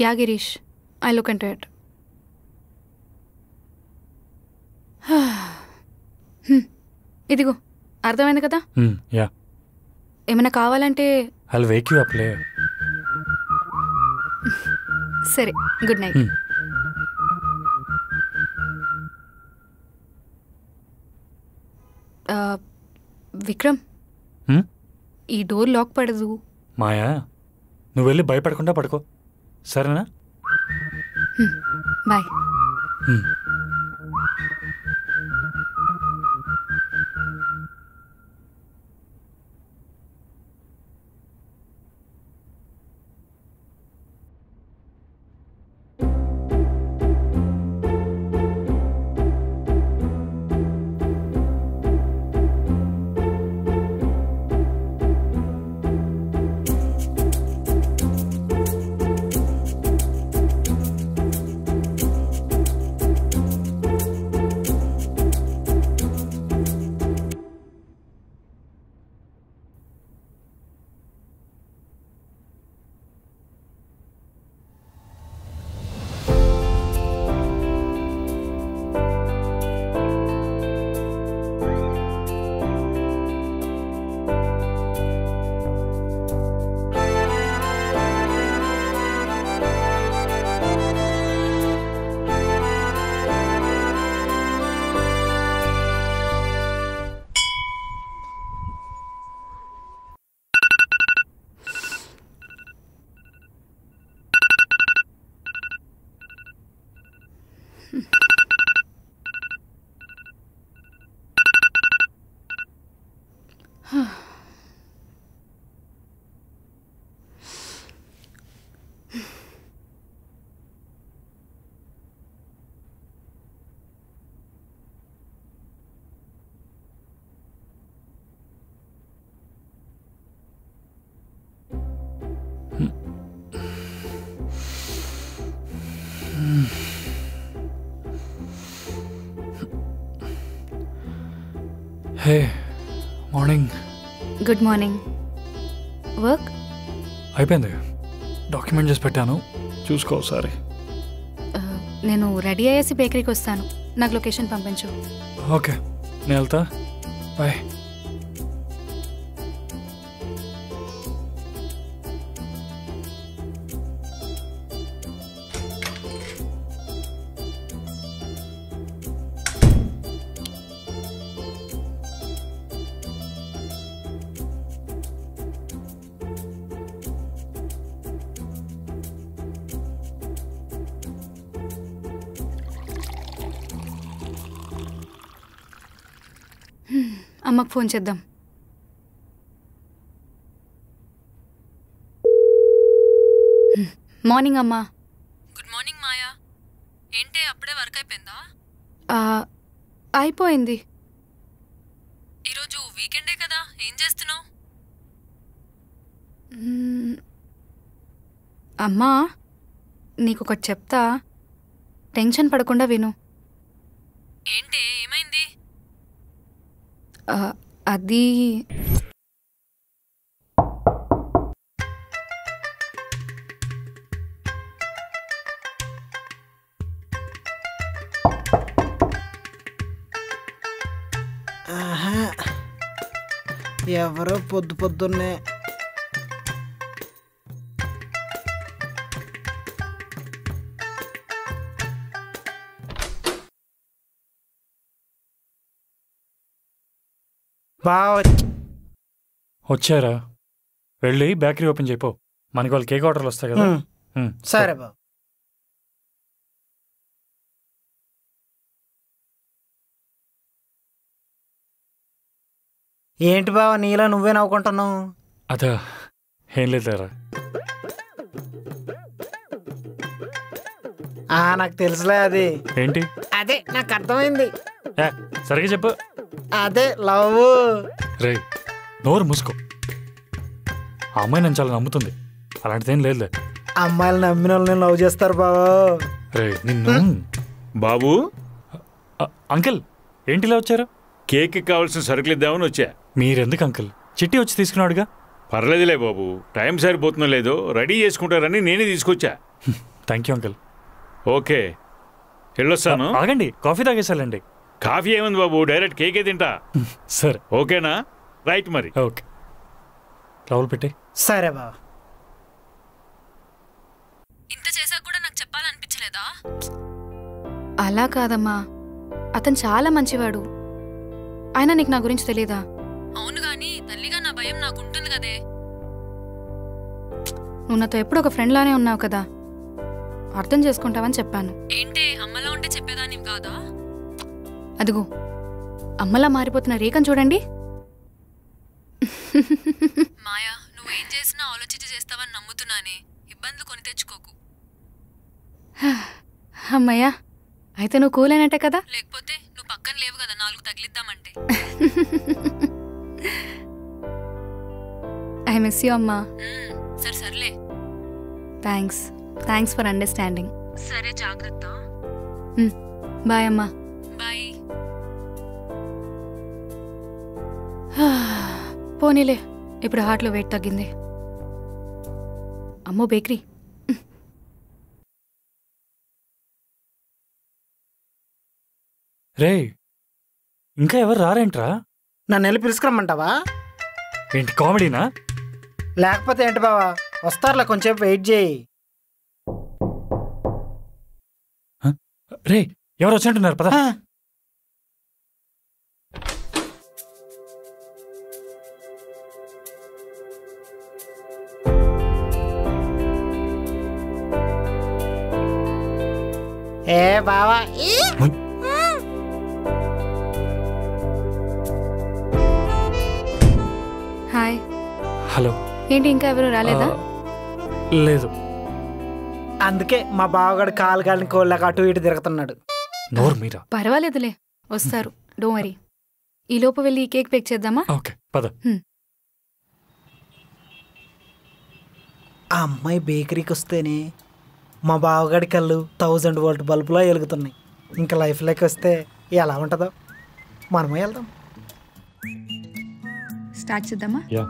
Yeah Girish, I look into it. ఇదిగో అర్థమైంది కదా. యా, ఏమైనా కావాలంటే ఐల్ వేక్ యూ అప్ లే. సరే, గుడ్ నైట్. విక్రమ్, ఈ డోర్ లాక్ పడదు. మాయా, నువ్వు వెళ్ళి భయపడకుండా పడుకో, సరేనా? బాయ్. హే, మార్నింగ్. Good morning. వర్క్ అయిపోయింది, డాక్యుమెంట్ చేసి పెట్టాను, చూసుకో ఒకసారి. నేను రెడీ అయ్యేసి బేకరీకి వస్తాను, నాకు లొకేషన్ పంపించు. ఓకే, నేను వెళ్తా, బాయ్. అమ్మకు ఫోన్ చేద్దాం. మార్నింగ్ అమ్మా. గుడ్ మార్నింగ్ మాయా. ఏంటే అప్పుడే వర్క్ అయిపోయిందా? అయిపోయింది. ఈరోజు వీకెండే కదా, ఏం చేస్తున్నావు? అమ్మా, నీకొకటి చెప్తా, టెన్షన్ పడకుండా విను. ఏంటే, ఏమైంది? అది ఎవరో పొద్దున్నే వచ్చారా? వెళ్ళి బేకరీ ఓపెన్ చేయపో, మనకి వాళ్ళు కేక్ ఆర్డర్లు వస్తాయి కదా. సరే బాబు. ఏంటి బావ, నీలా నువ్వే నవ్వుకుంటున్నావు? అదా, ఏం లేదారా. నాకు తెలుసులే. అది ఏంటి? అదే నాకు అర్థమైంది. సరిగ్గా చెప్పు. అదే లవ్. రే, నోరు మూసుకో. ఆ అమ్మాయి నన్ను చాలా నమ్ముతుంది, అలాంటిదేం లేదులే. అమ్మాయిలు నమ్మిన వాళ్ళని లవ్ చేస్తారు బాబు. రే నిన్ను. బాబు. అంకిల్, ఏంటిలా వచ్చారు? కేక్ కావాల్సిన సరుకులు ఇద్దామని వచ్చా. మీరెందుకు అంకుల్, చిట్టి వచ్చి తీసుకున్నాడుగా. పర్లేదులే బాబు, టైం సరిపోతుందో లేదో రెడీ చేసుకుంటారని నేనే తీసుకొచ్చా. Thank you uncle. ఓకే వెళ్ళొస్తాను. ఆగండి, కాఫీ తాగేసాలండి. కాఫీ ఏముంది బాబు, డైరెక్ట్ కేకే తింటా. సరే ఓకేనా? రైట్ మరి. ఓకే రావులు పెట్టే. సరే బావ. ఇంత చేశాక కూడా నాకు చెప్పాలనిపించలేదా? అలా కాదమ్మా, అతను చాలా మంచివాడు. అయినా నీకు నా గురించి తెలీదా? అవును గాని తల్లిగా నా భయం నాకుంటుంది కదే. నువ్వు నాతో ఎప్పుడు ఒక ఫ్రెండ్ లానే ఉన్నావు కదా, అర్థం చేసుకుంటావని చెప్పాను. ఏంటే అమ్మలా ఉంటే చెప్పేదాన్ని కాదా? అదిగో అమ్మలా మారిపోతున్న రేఖను చూడండి. మాయా, నువ్వేం చేసినా ఆలోచించి చేస్తావని నమ్ముతున్నానే. ఇబ్బందులు కొని తెచ్చుకోకు. అమ్మయ్యా, అయితే నువ్వు కూల్ అయినట్టే కదా. లేకపోతే నువ్వు పక్కన లేవు కదా 4 తగిలిద్దామంటే. ఐ మిస్ యూ అమ్మా. సరే సర్లే. Thanks for understanding. సరే జాగ్రత్త. బాయ్ అమ్మా. బాయ్. పోనీలే, ఇప్పుడు హార్ట్లో వెయిట్ తగ్గింది. అమ్మో బేకరీ. రే ఇంకా ఎవరు రారేంట్రా? నన్ను వెళ్ళి పిలుచుకురమ్మంటావా? ఏంటి కామెడీనా? లేకపోతే ఏంటి బావా, వస్తారులే, కొంచెం వెయిట్ చేయి. రే ఎవరు వచ్చినట్టున్నారు పద. ఏ బావా, హాయ్. హలో. ఏంటి ఇంకా ఎవరు రాలేదా? లేదు. అందుకే మా బావగాడు కాలు కాలిని కోళ్ళకి అటు ఇటు తిరుగుతున్నాడు. నోరు మీరా. పర్వాలేదులే, వస్తారు, డోంట్ వరీ. ఈ లోపు వెళ్ళి కేక్ పేక్ చేద్దామా? ఓకే పద. ఆ అమ్మాయి బేకరీకి వస్తేనే మా బావగాడి కళ్ళు 1000 వోల్ట్ బల్బులో వెలుగుతున్నాయి. ఇంకా లైఫ్లోకి వస్తే ఎలా ఉంటుందో. మనమే వెళ్దాం. స్టార్ట్ చేద్దామా? యా.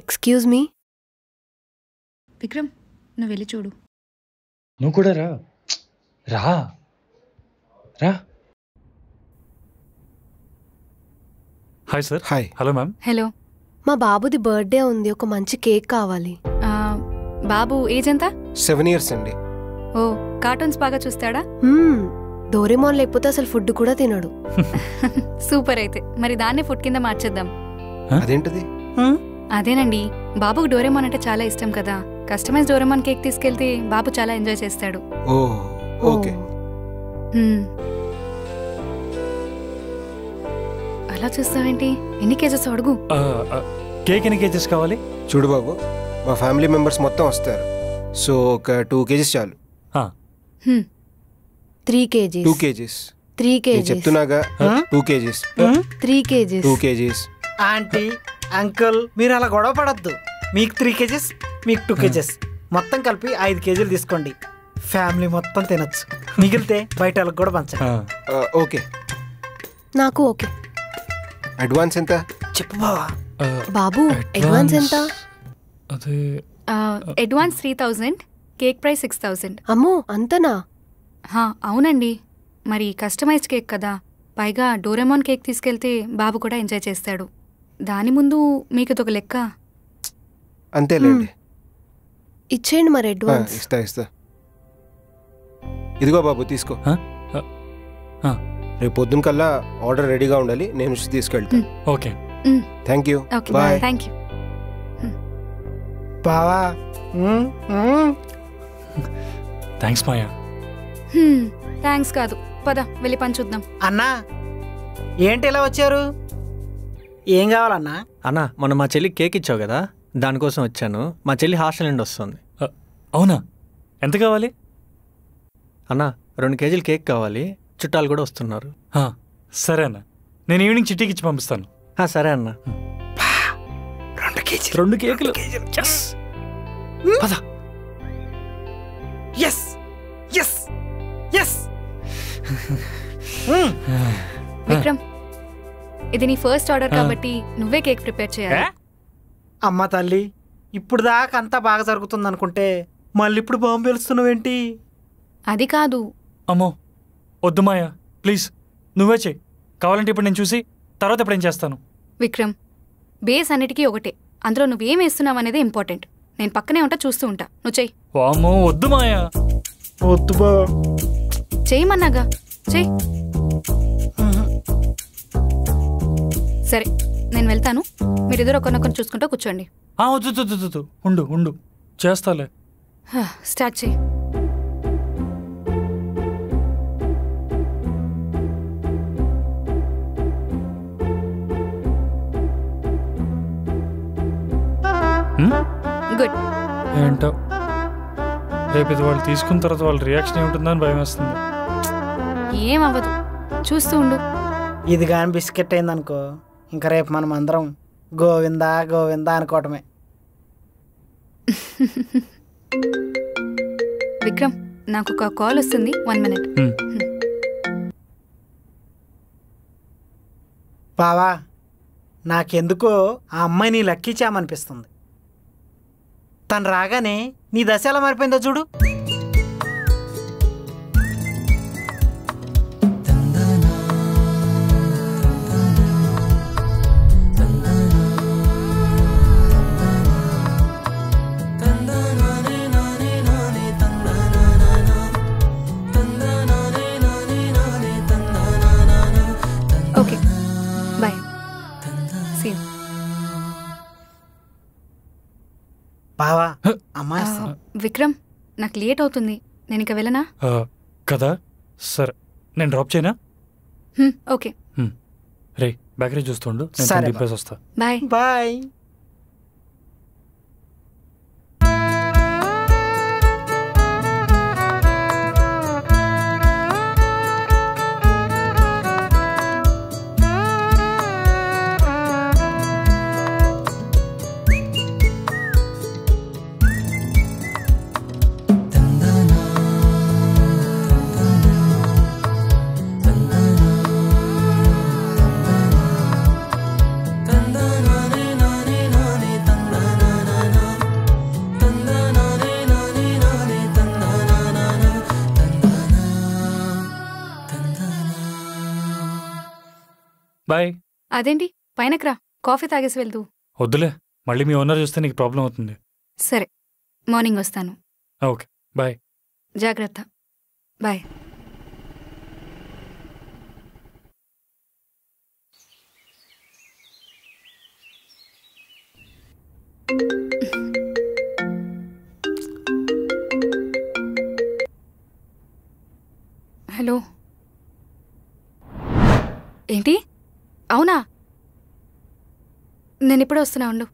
Excuse me. విక్రమ్, నువ్వు వెళ్ళి చూడు. నువ్వు కూడా రా. రా రా. Hi sir. Hi. Hello ma'am. Hello. మా బాబుది బర్త్డే ఉంది, ఒక మంచి కేక్ కావాలి. బాబు ఏజ్ ఎంత? 7 years అండి. ఓ, కార్టూన్స్ బాగా చూస్తాడా? డోరేమోన్ లేకపోతే అసలు ఫుడ్ కూడా తినడు. సూపర్. అయితే మరి దాన్నే ఫుడ్ కింద మార్చేద్దాం. అదేంటిది? అదేనండి, బాబుకు డోరేమోన్ అంటే చాలా ఇష్టం కదా. కస్టమైజ్ డోరేమోన్ కేక్ తీసుకెళ్తే బాబు చాలా ఎంజాయ్ చేస్తాడు. ఓ ఓకే. అలా చూస్తావేంటి? ఎన్ని కేజెస్ అడుగు. కేక్ ఎన్ని కేజెస్ కావాలి? చూడు బాబు, మా ఫ్యామిలీ మెంబర్స్ మొత్తం వస్తారు. సో ఒక 2 kgs చాలు. 3 kgs. 2 kgs. 3 kgs. చెప్తున్నాగా 2 kgs. 3 kgs. 2 kgs. Aunty, uncle, మీరు అలా గొడవ పడద్దు. మీకు 3 kgs, మీకు 2 kgs, మొత్తం కలిపి 5 kgs తీసుకోండి. ఫ్యామిలీ మొత్తం తినచ్చు. మిగిలితే బయట వాళ్ళకి కూడా పంచండి. ఓకే. నాకు ఓకే. అడ్వాన్స్ ఎంత? చెప్పు బావా. బాబు అడ్వాన్స్ ఎంత? అదే అడ్వాన్స్ 3000, కేక్ ప్రైస్ 6000. అమ్మో అంతనా? అవునండి, మరి కస్టమైజ్డ్ కేక్ కదా, పైగా డోరేమోన్ కేక్ తీసుకెళ్తే బాబు కూడా ఎంజాయ్ చేస్తాడు. దాని ముందు మీకు ఒక లెక్క. అంతేలేండి. ఇచ్చేయండి మరి అడ్వాన్స్. ఇస్తా. ఇదిగో బాబు తీసుకో. ఆ? ఆ. రేపు పొద్దున కల్లా ఆర్డర్ రెడీగా ఉండాలి, నేను వచ్చి తీసుకెళ్తాను. Okay. Thank you. Okay bye. Thank you. బావా థ్యాంక్స్ మాయా. థ్యాంక్స్ కాదు, పద వెళ్ళి పని చూద్దాం. అన్నా ఏంటి ఇలా వచ్చారు? ఏం కావాలన్నా? అన్నా మొన్న మా చెల్లికి కేక్ ఇచ్చావు కదా, దానికోసం వచ్చాను. మా చెల్లి హాస్టల్ నుండి వస్తుంది. అవునా? ఎంత కావాలి? అన్నా 2 కేజీలు కేక్ కావాలి, చుట్టాలు కూడా వస్తున్నారు. సరే అన్న, నేను ఈవినింగ్ చిట్టీకి ఇచ్చి పంపిస్తాను. సరే అన్నా. 2 కేజీలు. 2 కేకులు. Yes. పద. Yes yes yes. విక్రమ్, ఇది నీ ఫస్ట్ ఆర్డర్ కాబట్టి నువ్వే కేక్ ప్రిపేర్ చేయాలి. అమ్మ తల్లి, ఇప్పుడు దాకా అంతా బాగా జరుగుతుంది అనుకుంటే మళ్ళీ ఇప్పుడు బాంబు వెలుస్తున్నావేంటి? అది కాదు. అమ్మో వద్దు మాయా, ప్లీజ్ నువ్వే చెయ్యి. కావాలంటే ఇప్పుడు నేను చూసి తర్వాత ఎప్పుడేం చేస్తాను. విక్రమ్, బేస్ అన్నిటికీ ఒకటే, అందులో నువ్వేం వేస్తున్నావు అనేది ఇంపార్టెంట్. నేను పక్కనే ఉంటా, చూస్తూ ఉంటా, నువ్వు చెయ్యి. వామ్మో వద్దు మాయా. వద్దు బావా. చేయమన్నాగా, చెయ్యి. సరే నేను వెళ్తాను, మీరిద్దరు ఒకరినొకరు చూసుకుంటూ కూర్చోండి. వద్దు ఉండు ఉండు, చేస్తాలే. స్టార్ట్ చేయి. గుడ్. ఏంటో రేపు ఇది వాళ్ళు తీసుకున్న తర్వాత వాళ్ళ రియాక్షన్ ఏముంటుందని భయం వేస్తుంది. ఏం అవ్వదు, చూస్తూ ఉండు. ఇది కానీ బిస్కెట్ అయిందనుకో, ఇంకా రేపు మనం అందరం గోవిందా గోవిందా అనుకోవటమే. విక్రమ్, నాకు ఒక కాల్ వస్తుంది, 1 minute. బావా, నాకెందుకో ఆ అమ్మాయిని లక్కీ చామనిపిస్తుంది. తను రాగానే నీ దశ ఎలా మారిపోయిందో చూడు. Okay bye, see you. బావా, అమ్మాయి విక్రమ్, నాకు లేట్ అవుతుంది, నేను ఇక వెళ్ళనా? కదా, సరే నేను డ్రాప్ చేయనా? ఓకే రే బేకరీ చూస్తుండు, నేను సరే, దింపేసి వస్తా. బాయ్. బాయ్. బాయ్. అదేంటి పైనకి రా, కాఫీ తాగేసి వెళ్తూ. వద్దులే, మళ్ళీ మీ ఓనర్ చూస్తే నీకు ప్రాబ్లం అవుతుంది. సరే మార్నింగ్ వస్తాను. Okay bye. జాగ్రత్త, బాయ్. హలో, ఏంటి? అవునా, నేను ఇప్పుడే వస్తున్నా, ఉండు.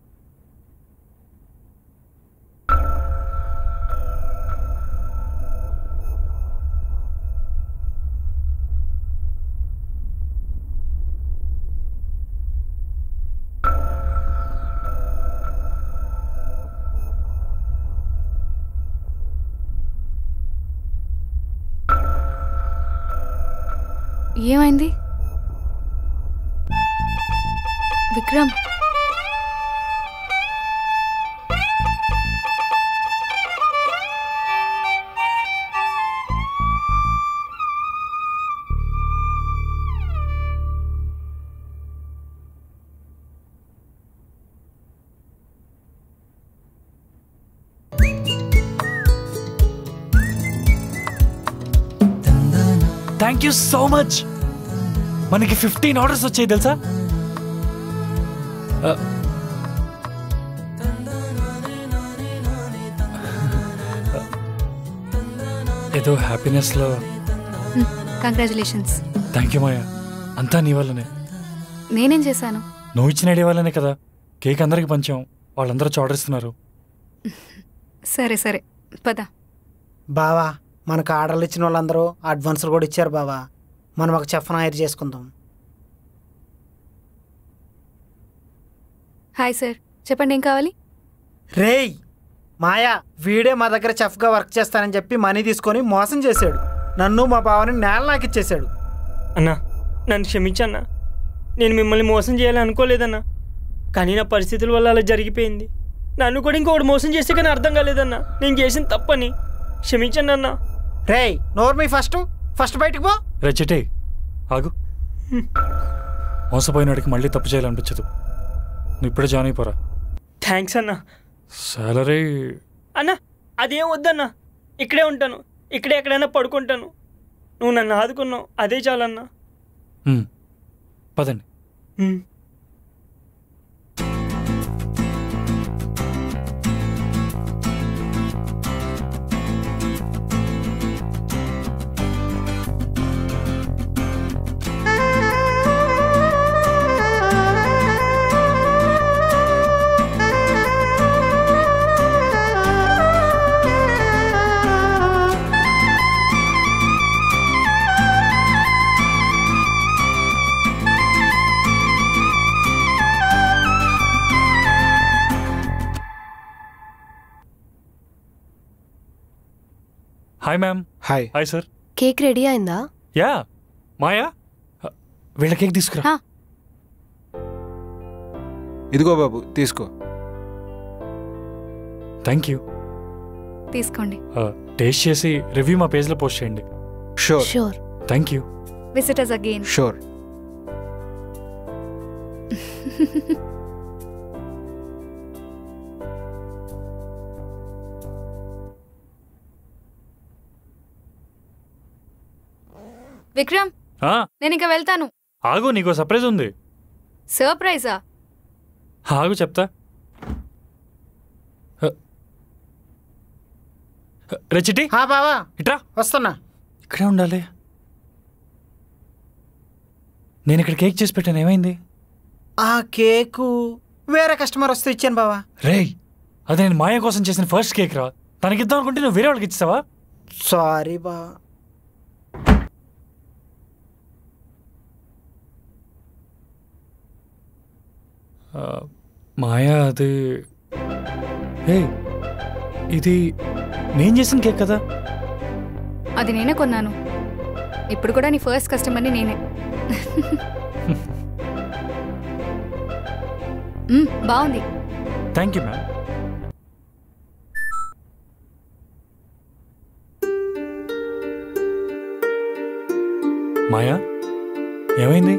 ఏమైంది Vikram? Thank you so much. మనకి 15 ఆర్డర్స్ వచ్చాయి తెలుసా? ఏదో హ్యాపీనెస్లో. కంగ్రాచులేషన్స్. థ్యాంక్ యూ మాయా, అంతా నీ వల్లనే. నేనేం చేశాను? నువ్వు ఇచ్చిన ఐడియా వల్లనే కదా కేక్ అందరికి పంచాం. వాళ్ళందరూ వచ్చి ఆర్డర్ ఇస్తున్నారు. సరే సరే పద. బావా, మనకు ఆర్డర్లు ఇచ్చిన వాళ్ళందరూ అడ్వాన్సులు కూడా ఇచ్చారు బావా. మనం ఒక చెఫ్ను హైర్ చేసుకుందాం. హాయ్ సార్, చెప్పండి ఏం కావాలి? రేయ్ మాయా, వీడే మా దగ్గర చెఫ్గా వర్క్ చేస్తానని చెప్పి మనీ తీసుకొని మోసం చేశాడు. నన్ను మా బావని నేల నాకు ఇచ్చేశాడు. అన్నా నన్ను క్షమించన్నా, నేను మిమ్మల్ని మోసం చేయాలని అనుకోలేదన్నా. కానీ నా పరిస్థితుల వల్ల అలా జరిగిపోయింది. నన్ను కూడా ఇంకొకటి మోసం చేస్తే కానీ అర్థం కాలేదన్నా. నేను చేసిన తప్పని క్షమించండి అన్నా. రేయ్ నోర్మీ, ఫస్ట్ బయటకు పో. రచిటే ఆగు. మోసపోయినాడికి మళ్ళీ తప్పు చేయాలనిపించదు. నువ్వు ఇప్పుడే జాయిన్ అయిపోరా. థ్యాంక్స్ అన్నా. సాలరీ అన్నా అదేం వద్దన్నా, ఇక్కడే ఉంటాను, ఇక్కడే ఎక్కడైనా పడుకుంటాను. నువ్వు నన్ను ఆదుకున్నావు, అదే చాలన్నా. పదండి. Hi ma'am. Hi. Hi sir. Cake ready అయిందా? యా. మాయా, వీళ్ళ కేక్ తీసుకురా. ఇదిగో బాబు, తీసుకో. Thank you. తీసుకోండి. టేస్ట్ చేసి రివ్యూ మా పేజ్లో పోస్ట్ చేయండి. Sure. Sure. Thank you. Visit us again. Sure. Vikram, నేను ఇంకా వెళ్తాను. ఆగు, నీకో సర్ప్రైజ్ ఉంది. సర్ప్రైజా? ఆగు చెప్తా. రచిటి బావా ఇట్రా. వస్తున్నా. ఇక్కడే ఉండాలి. నేను ఇక్కడ కేక్ చేసి పెట్టాను, ఏమైంది? ఆ కేకు వేరే కస్టమర్ వస్తే ఇచ్చాను బావా. రేయ్, అది నేను మాయ కోసం చేసిన ఫస్ట్ కేక్ రా. తనకిద్దాం అనుకుంటే నువ్వు వేరే వాళ్ళకి ఇచ్చావా? సారీ బావా. మాయా, అది ఇది నేను చేసిన కేక్ కదా. అది నేనే కొన్నాను. ఇప్పుడు కూడా నీ ఫస్ట్ కస్టమర్ని నేనే. బాగుంది. Thank you ma'am. మాయా, ఏమైంది?